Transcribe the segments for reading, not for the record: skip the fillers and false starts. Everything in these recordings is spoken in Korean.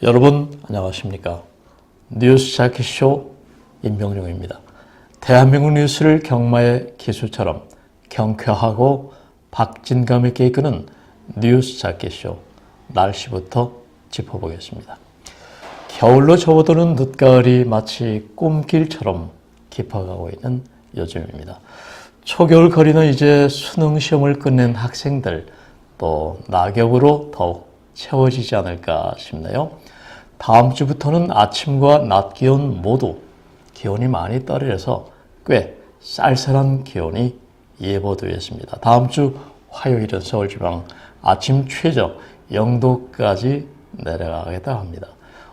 여러분 안녕하십니까? 뉴스 자키쇼 임병룡입니다. 대한민국 뉴스를 경마의 기수처럼 경쾌하고 박진감 있게 이끄는 뉴스 자키쇼 날씨부터 짚어보겠습니다. 겨울로 접어드는 늦가을이 마치 꿈길처럼 깊어가고 있는 요즘입니다. 초겨울 거리는 이제 수능 시험을 끝낸 학생들 또 낙엽으로 더욱 채워지지 않을까 싶네요. 다음 주부터는 아침과 낮 기온 모두 기온이 많이 떨어져서 꽤 쌀쌀한 기온이 예보되어 있습니다. 다음 주 화요일은 서울지방 아침 최저 0도까지 내려가겠다 합니다.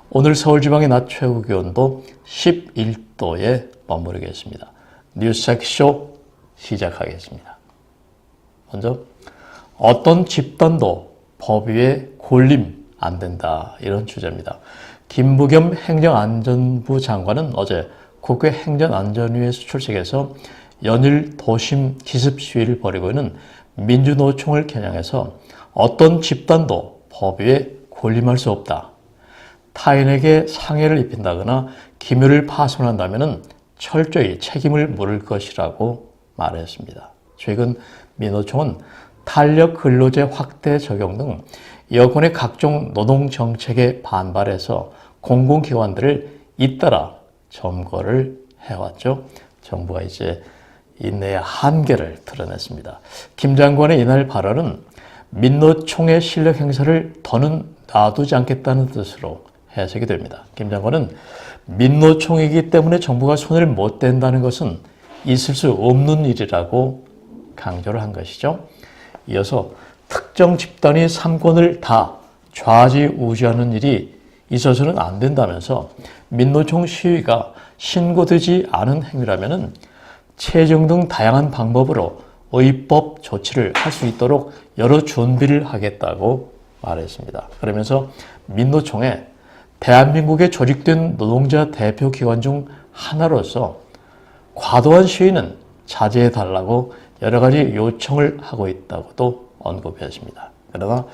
오늘 서울지방의 낮 최고 기온도 11도에 머무르겠습니다. 뉴스체크쇼 시작하겠습니다. 먼저 어떤 집단도 법 위에 골림 안 된다, 이런 주제입니다. 김부겸 행정안전부 장관은 어제 국회 행정안전위에서 출석해서 연일 도심 기습 시위를 벌이고 있는 민주노총을 겨냥해서 어떤 집단도 법 위에 골림할 수 없다. 타인에게 상해를 입힌다거나 기묘를 파손한다면 철저히 책임을 물을 것이라고 말했습니다. 최근 민노총은 탄력 근로제 확대 적용 등 여권의 각종 노동 정책에 반발해서 공공기관들을 잇따라 점거를 해왔죠. 정부가 이제 인내의 한계를 드러냈습니다. 김 장관의 이날 발언은 민노총의 실력 행사를 더는 놔두지 않겠다는 뜻으로 해석이 됩니다. 김 장관은 민노총이기 때문에 정부가 손을 못 댄다는 것은 있을 수 없는 일이라고 강조를 한 것이죠. 이어서 특정 집단이 삼권을 다 좌지우지하는 일이 있어서는 안 된다면서 민노총 시위가 신고되지 않은 행위라면 체증 등 다양한 방법으로 의법 조치를 할 수 있도록 여러 준비를 하겠다고 말했습니다. 그러면서 민노총에 대한민국에 조직된 노동자 대표 기관 중 하나로서 과도한 시위는 자제해달라고 여러 가지 요청을 하고 있다고도 언급했습니다. 그러나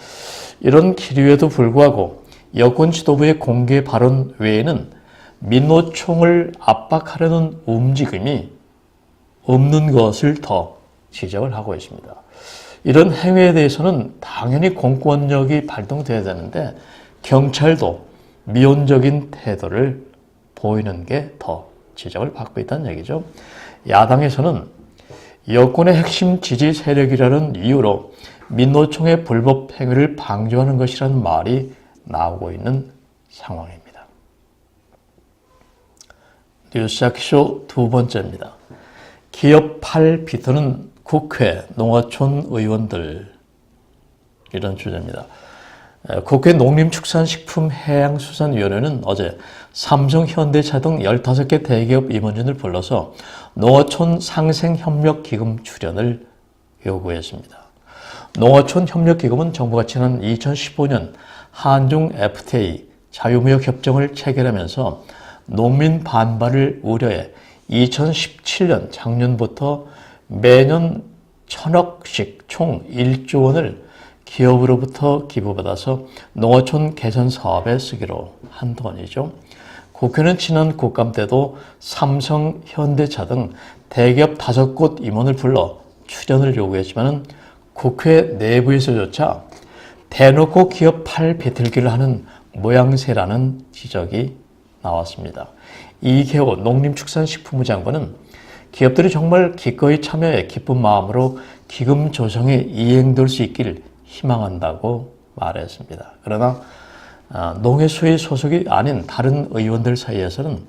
이런 기류에도 불구하고 여권 지도부의 공개 발언 외에는 민노총을 압박하려는 움직임이 없는 것을 더 지적을 하고 있습니다. 이런 행위에 대해서는 당연히 공권력이 발동돼야 되는데 경찰도 미온적인 태도를 보이는 게 더 지적을 받고 있다는 얘기죠. 야당에서는 여권의 핵심 지지 세력이라는 이유로 민노총의 불법 행위를 방조하는 것이라는 말이 나오고 있는 상황입니다. 뉴스자키쇼 두 번째입니다. 기업할 비트는 국회, 농어촌 의원들, 이런 주제입니다. 국회 농림축산식품해양수산위원회는 어제 삼성, 현대차 등 15개 대기업 임원진을 불러서 농어촌 상생협력기금 출연을 요구했습니다. 농어촌협력기금은 정부가 지난 2015년 한중 FTA 자유무역협정을 체결하면서 농민 반발을 우려해 2017년 작년부터 매년 1,000억씩 총 1조 원을 기업으로부터 기부받아서 농어촌 개선 사업에 쓰기로 한 돈이죠. 국회는 지난 국감 때도 삼성, 현대차 등 대기업 5곳 임원을 불러 출연을 요구했지만 국회 내부에서조차 대놓고 기업할 비틀기를 하는 모양새라는 지적이 나왔습니다. 이계호 농림축산식품부 장관은 기업들이 정말 기꺼이 참여해 기쁜 마음으로 기금 조성에 이행될 수 있길 희망한다고 말했습니다. 그러나 농해수위 소속이 아닌 다른 의원들 사이에서는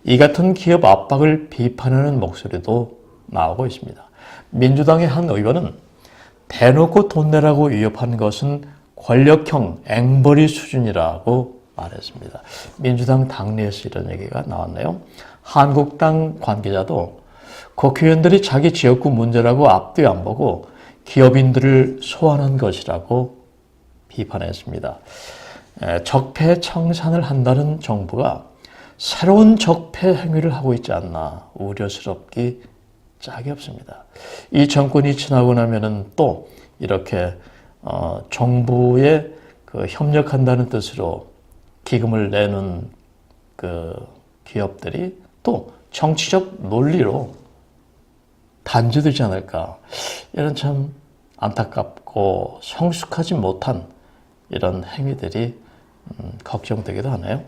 이 같은 기업 압박을 비판하는 목소리도 나오고 있습니다. 민주당의 한 의원은 대놓고 돈 내라고 위협한 것은 권력형 앵벌이 수준이라고 말했습니다. 민주당 당내에서 이런 얘기가 나왔네요. 한국당 관계자도 국회의원들이 자기 지역구 문제라고 앞뒤 안 보고 기업인들을 소환한 것이라고 비판했습니다. 적폐 청산을 한다는 정부가 새로운 적폐 행위를 하고 있지 않나 우려스럽기 짝이 없습니다. 이 정권이 지나고 나면은 또 이렇게 정부에 협력한다는 뜻으로 기금을 내는 그 기업들이 또 정치적 논리로 단죄되지 않을까, 이런 참 안타깝고 성숙하지 못한 이런 행위들이 걱정되기도 하네요.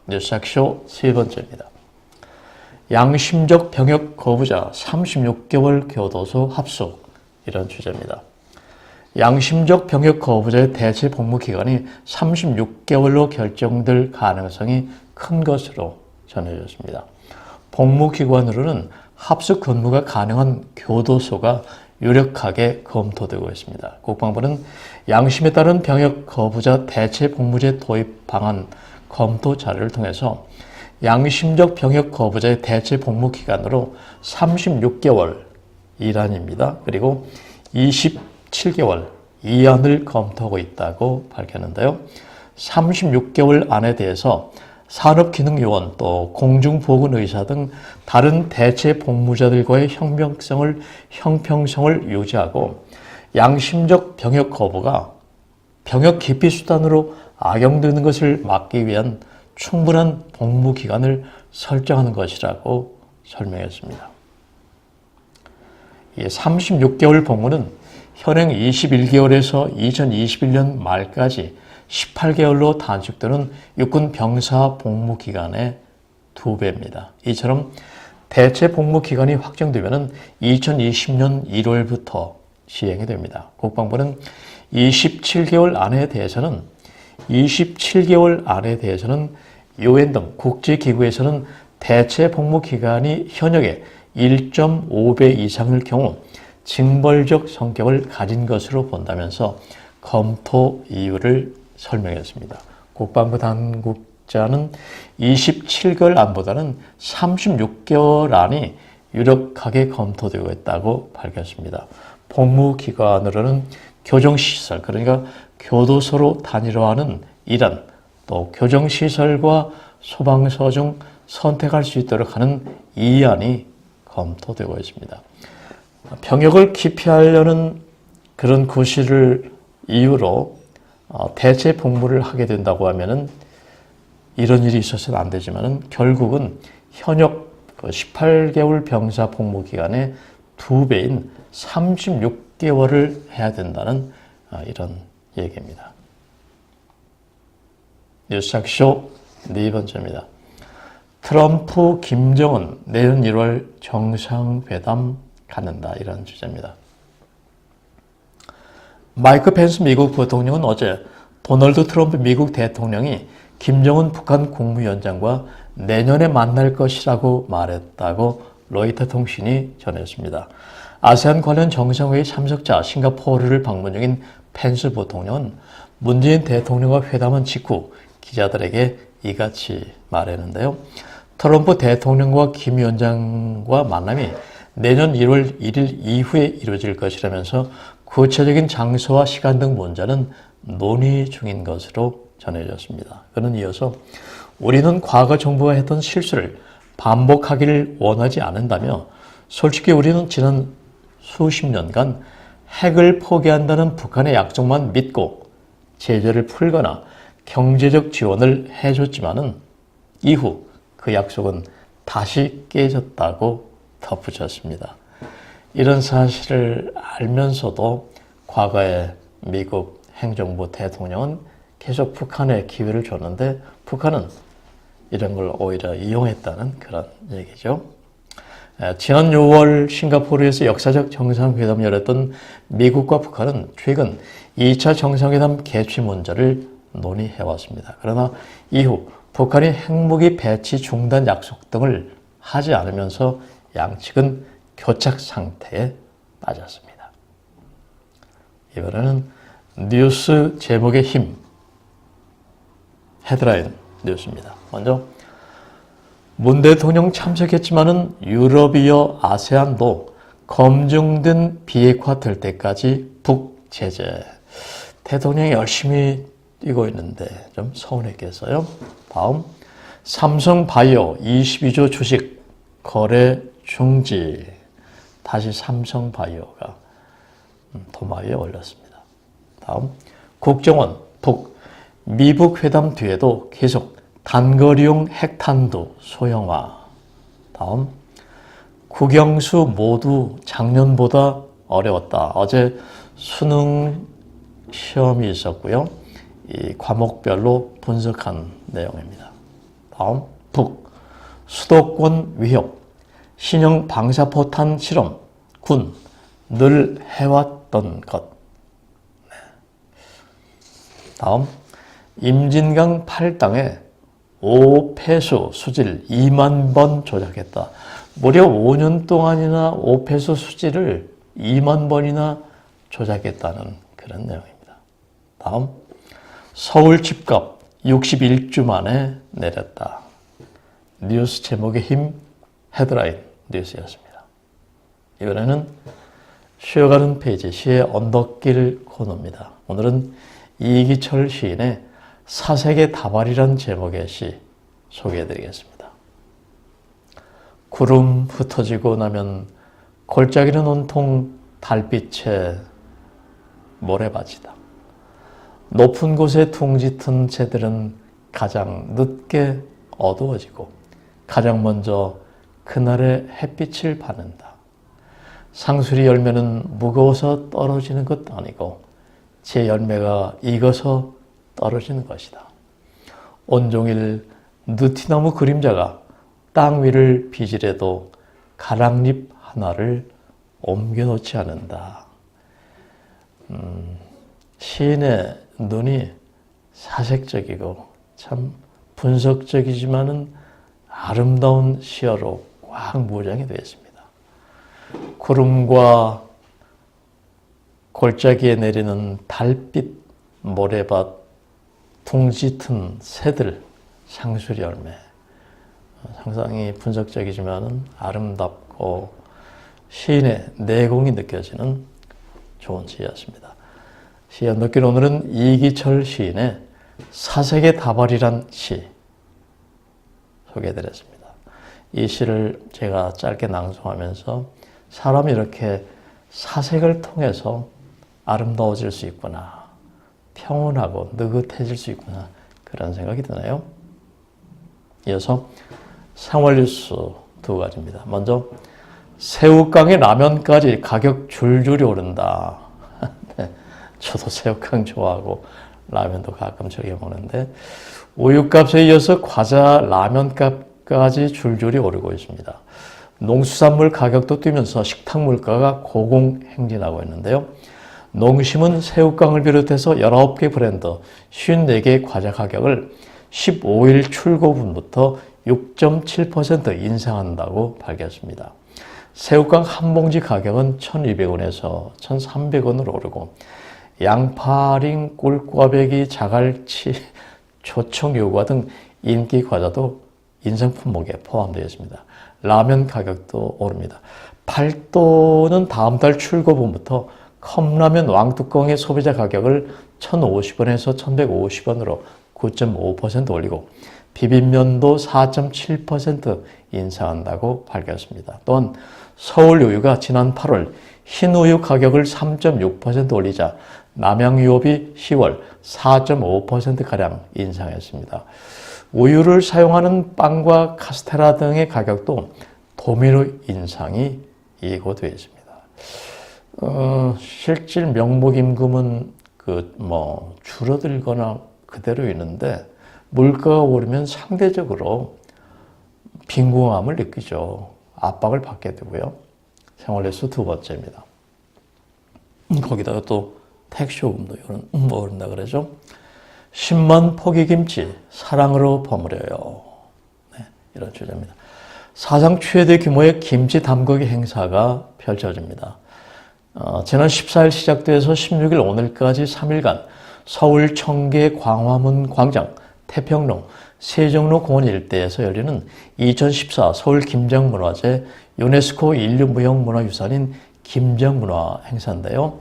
뉴스쇼 세 번째입니다. 양심적 병역 거부자 36개월 교도소 합숙, 이런 주제입니다. 양심적 병역 거부자의 대체 복무 기간이 36개월로 결정될 가능성이 큰 것으로 전해졌습니다. 복무 기관으로는 합숙 근무가 가능한 교도소가 유력하게 검토되고 있습니다. 국방부는 양심에 따른 병역 거부자 대체 복무제 도입 방안 검토 자료를 통해서 양심적 병역 거부자의 대체 복무 기간으로 36개월 이란입니다. 그리고 27개월 이안을 검토하고 있다고 밝혔는데요. 36개월 안에 대해서 산업기능요원 또 공중보건의사 등 다른 대체 복무자들과의 형평성을 유지하고 양심적 병역 거부가 병역 기피 수단으로 악용되는 것을 막기 위한 충분한 복무 기간을 설정하는 것이라고 설명했습니다. 36개월 복무는 현행 21개월에서 2021년 말까지 18개월로 단축되는 육군 병사 복무 기간의 2배입니다. 이처럼 대체 복무 기간이 확정되면 2020년 1월부터 시행이 됩니다. 국방부는 27개월 안에 대해서는 유엔 등 국제기구에서는 대체 복무 기간이 현역의 1.5배 이상일 경우 징벌적 성격을 가진 것으로 본다면서 검토 이유를 설명했습니다. 국방부 당국자는 27개월 안보다는 36개월 안이 유력하게 검토되고 있다고 밝혔습니다. 복무기관으로는 교정시설, 그러니까 교도소로 단일화하는 일환, 또 교정시설과 소방서 중 선택할 수 있도록 하는 이안이 검토되고 있습니다. 병역을 기피하려는 그런 구실을 이유로 대체 복무를 하게 된다고 하면은 이런 일이 있어서는 안 되지만은 결국은 현역 18개월 병사 복무 기간의 2배인 36개월을 해야 된다는 이런 얘기입니다. 뉴스쇼 네 번째입니다. 트럼프, 김정은 내년 1월 정상회담 갖는다, 이런 주제입니다. 마이크 펜스 미국 부통령은 어제 도널드 트럼프 미국 대통령이 김정은 북한 국무위원장과 내년에 만날 것이라고 말했다고 로이터 통신이 전했습니다. 아세안 관련 정상회의 참석자 싱가포르를 방문 중인 펜스 부통령은 문재인 대통령과 회담한 직후 기자들에게 이같이 말했는데요. 트럼프 대통령과 김 위원장과 만남이 내년 1월 1일 이후에 이루어질 것이라면서 구체적인 장소와 시간 등 문제는 논의 중인 것으로 전해졌습니다. 그는 이어서 우리는 과거 정부가 했던 실수를 반복하기를 원하지 않는다며 솔직히 우리는 지난 수십 년간 핵을 포기한다는 북한의 약속만 믿고 제재를 풀거나 경제적 지원을 해줬지만은 이후 그 약속은 다시 깨졌다고 덧붙였습니다. 이런 사실을 알면서도 과거에 미국 행정부 대통령은 계속 북한에 기회를 줬는데 북한은 이런 걸 오히려 이용했다는 그런 얘기죠. 지난 6월 싱가포르에서 역사적 정상회담을 열었던 미국과 북한은 최근 2차 정상회담 개최 문제를 논의해왔습니다. 그러나 이후 북한이 핵무기 배치 중단 약속 등을 하지 않으면서 양측은 교착 상태에 빠졌습니다. 이번에는 뉴스 제목의 힘, 헤드라인 뉴스입니다. 먼저 문 대통령 참석했지만은 유럽이여 아세안도 검증된 비핵화 될 때까지 북 제재. 대통령이 열심히 뛰고 있는데 좀 서운했겠어요. 다음, 삼성바이오 22조 주식 거래 중지. 다시 삼성바이오가 도마 위에 올렸습니다. 다음, 국정원 북 미북 회담 뒤에도 계속 단거리용 핵탄두 소형화. 다음, 국영수 모두 작년보다 어려웠다. 어제 수능 시험이 있었고요. 이 과목별로 분석한 내용입니다. 다음, 북, 수도권 위협, 신형 방사포탄 실험, 군, 늘 해왔던 것. 다음, 임진강 8당에 오폐수 수질 2만 번 조작했다. 무려 5년 동안이나 오폐수 수질을 2만 번이나 조작했다는 그런 내용입니다. 다음, 서울 집값 61주 만에 내렸다. 뉴스 제목의 힘 헤드라인 뉴스였습니다. 이번에는 쉬어가는 페이지 시의 언덕길 코너입니다. 오늘은 이기철 시인의 사색의 다발이란 제목의 시 소개해드리겠습니다. 구름 흩어지고 나면 골짜기는 온통 달빛의 모래밭이다. 높은 곳에 둥짓은 새들은 가장 늦게 어두워지고 가장 먼저 그날의 햇빛을 받는다. 상수리 열매는 무거워서 떨어지는 것 아니고 제 열매가 익어서 떨어지는 것이다. 온종일 느티나무 그림자가 땅 위를 비질해도 가랑잎 하나를 옮겨놓지 않는다. 시인의 눈이 사색적이고 참 분석적이지만은 아름다운 시어로 꽉 무장이 되어 있습니다. 구름과 골짜기에 내리는 달빛, 모래밭, 둥짓은 새들, 상수리 열매. 상당히 분석적이지만은 아름답고 시인의 내공이 느껴지는 좋은 시였습니다. 시의 언덕길 오늘은 이기철 시인의 사색의 다발이란 시 소개해드렸습니다. 이 시를 제가 짧게 낭송하면서 사람이 이렇게 사색을 통해서 아름다워질 수 있구나, 평온하고 느긋해질 수 있구나, 그런 생각이 드네요. 이어서 생활 뉴스 두 가지입니다. 먼저 새우깡에 라면까지 가격 줄줄이 오른다. 네, 저도 새우깡 좋아하고 라면도 가끔 즐겨 먹는데 우유값에 이어서 과자, 라면값까지 줄줄이 오르고 있습니다. 농수산물 가격도 뛰면서 식탁 물가가 고공행진하고 있는데요. 농심은 새우깡을 비롯해서 19개 브랜드 54개의 과자 가격을 15일 출고분부터 6.7% 인상한다고 밝혔습니다. 새우깡 한 봉지 가격은 1,200원에서 1,300원으로 오르고 양파링, 꿀꽈배기, 자갈치, 조청요과 등 인기 과자도 인상 품목에 포함되어 있습니다. 라면 가격도 오릅니다. 팔도는 다음 달 출고분부터 컵라면 왕뚜껑의 소비자 가격을 1,050원에서 1,150원으로 9.5% 올리고 비빔면도 4.7% 인상한다고 밝혔습니다. 또한 서울우유가 지난 8월 흰우유 가격을 3.6% 올리자 남양유업이 10월 4.5%가량 인상했습니다. 우유를 사용하는 빵과 카스테라 등의 가격도 도미노 인상이 예고되어 있습니다. 실질 명목임금은 줄어들거나 그대로 있는데 물가가 오르면 상대적으로 빈곤함을 느끼죠. 압박을 받게 되고요. 생활뉴스 두 번째입니다. 거기다가 또 택시요금도 오른다 그러죠. 10만 포기 김치 사랑으로 버무려요. 네, 이런 주제입니다. 사상 최대 규모의 김치 담그기 행사가 펼쳐집니다. 지난 14일 시작돼서 16일 오늘까지 3일간 서울 청계 광화문 광장, 태평로, 세종로 공원 일대에서 열리는 2014 서울 김장문화제 유네스코 인류무형문화유산인 김장문화 행사인데요.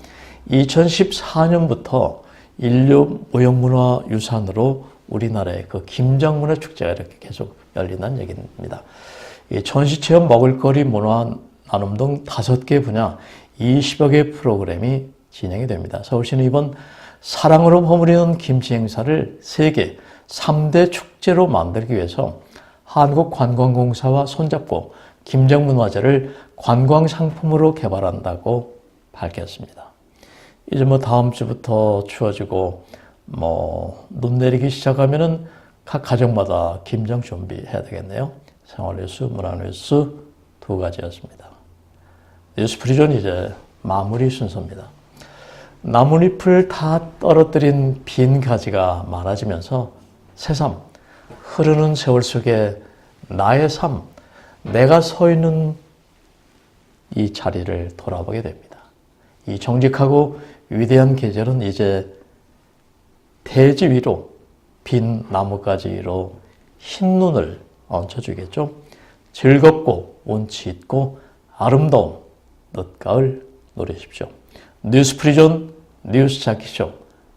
2014년부터 인류무형문화유산으로 우리나라의 그 김장문화 축제가 이렇게 계속 열린다는 얘기입니다. 전시체험, 먹을거리, 문화 나눔 등 5개 분야 20여 개 프로그램이 진행이 됩니다. 서울시는 이번 사랑으로 버무리는 김치 행사를 세계 3대 축제로 만들기 위해서 한국관광공사와 손잡고 김정문화제를 관광상품으로 개발한다고 밝혔습니다. 이제 다음 주부터 추워지고 눈 내리기 시작하면은 각 가정마다 김장 준비해야 되겠네요. 생활뉴스, 문화뉴스 두 가지였습니다. 뉴스프리존 이제 마무리 순서입니다. 나뭇잎을 다 떨어뜨린 빈 가지가 많아지면서 새삼 흐르는 세월 속에 나의 삶, 내가 서 있는 이 자리를 돌아보게 됩니다. 이 정직하고 위대한 계절은 이제 대지 위로 빈 나뭇가지로 흰 눈을 얹혀주겠죠. 즐겁고 운치 있고 아름다운 늦가을 누리십시오. 뉴스프리존 뉴스 찾기쇼.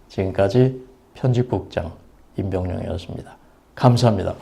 지금까지 편집국장 임병룡이었습니다. 감사합니다.